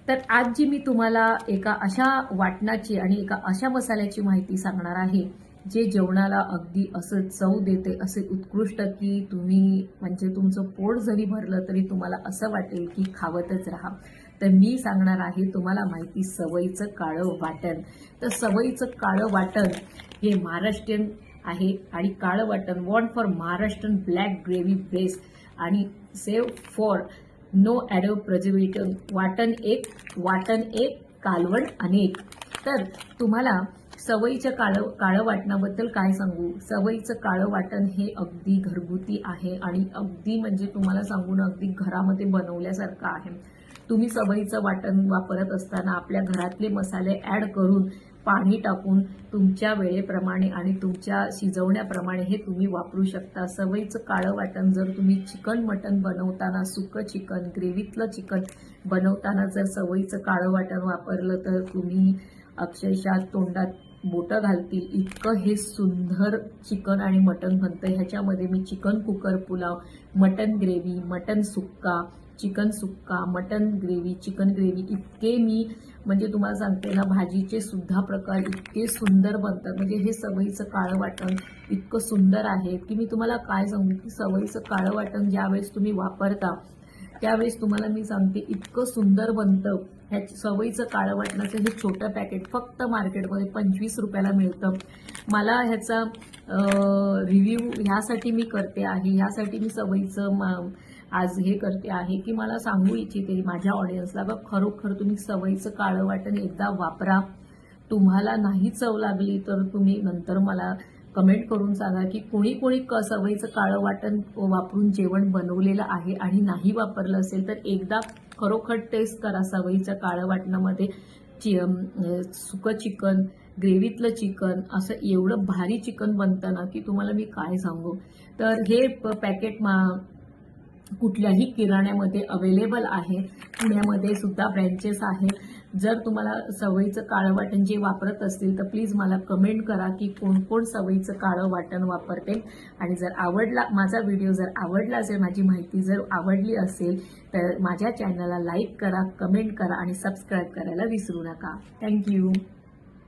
तर आज जी मी तुम्हाला एका अशा वाटणाची आणि एका अशा मसाल्याची माहिती सांगणार आहे जे जेवणाला अगदी असं चव देते, असे उत्कृष्ट की तुम्ही म्हणजे तुमचं पोट जरी भरलं तरी तुम्हाला असं वाटेल की खावतच राहा। तर मी सांगणार आहे तुम्हाला माहिती सवयीचं काळं वाटण। तर सवयीचं काळं वाटण हे महाराष्ट्रीयन आहे आणि काळं वाटण want for Maharashtrian black gravy base आणि सेव फॉर नो ॲडो प्रिझर्वेटिव्ह वाटण एक कालवण अनेक। तर तुम्हाला सवयीच्या काळं वाटणाबद्दल काय सांगू। सवयीचं काळं वाटण हे अगदी घरगुती आहे आणि अगदी म्हणजे तुम्हाला सांगू ना अगदी घरामध्ये बनवल्यासारखं आहे। तुम्ही सवयीचं वाटण वापरत असताना आपल्या घरातले मसाले ॲड करून पाणी टाकून तुमच्या वेळेप्रमाणे आणि तुमच्या शिजवण्याप्रमाणे हे तुम्ही वापरू शकता। सवयीचं काळं वाटण जर तुम्ही चिकन मटन बनवताना, सुकं चिकन, ग्रेव्हीतलं चिकन बनवताना जर सवयीचं काळं वाटण वापरलं तर तुम्ही अक्षरशः तोंडात बोटं घालतील इतकं हे सुंदर चिकन आणि मटन बनतं। ह्याच्यामध्ये मी chicken cooker pulao, mutton gravy, mutton sukka, chicken sukka, mutton gravy, chicken gravy इतके मी म्हणजे तुम्हाला सांगते ना भाजीचे सुद्धा प्रकार इतके सुंदर बनतात। म्हणजे हे सवयीचं काळं वाटण इतकं सुंदर आहे की मी तुम्हाला काय सांगू की सवयीचं काळं वाटण ज्यावेळेस तुम्ही वापरता त्यावेळेस तुम्हाला मी सांगते इतकं सुंदर बनतं। ह्या सवयीचं काळं वाटणाचं हे छोटं पॅकेट फक्त मार्केटमध्ये 25 रुपयाला मिळतं। मला ह्याचा रिव्ह्यू ह्यासाठी मी करते आहे, ह्यासाठी मी सवयीचं आज हे करते आहे की मला सांगू इच्छिते माझ्या ऑडियन्सला बघ खरोखर तुम्ही सवयीचं काळं वाटण एकदा वापरा। तुम्हाला नाही चव लागली तर तुम्ही नंतर मला कमेंट करून सांगा की कोणी सवयीचं काळं वाटण वापरून जेवण बनवलेलं आहे आणि नाही वापरलं असेल तर एकदा खरोखर टेस्ट करा। सवयीच्या काळं वाटणामध्ये सुकं चिकन, ग्रेव्हीतलं चिकन असं एवढं भारी चिकन बनतं ना की तुम्हाला मी काय सांगू। तर हे पॅकेट कुठल्याही किराण्यामध्ये अवेलेबल आहे, पुण्यामध्ये सुद्धा ब्रँचेस आहेत। जर तुम्हाला सवयीचं काळं वाटण जे वापरत असतील तर प्लीज मला कमेंट करा की कोण सवयीचं काळं वाटण वापरते। आणि जर माझा व्हिडिओ जर आवडला असेल, माझी माहिती जर आवडली असेल तर माझ्या चॅनलला लाईक करा, कमेंट करा आणि सबस्क्राईब करायला विसरू नका। थँक्यू।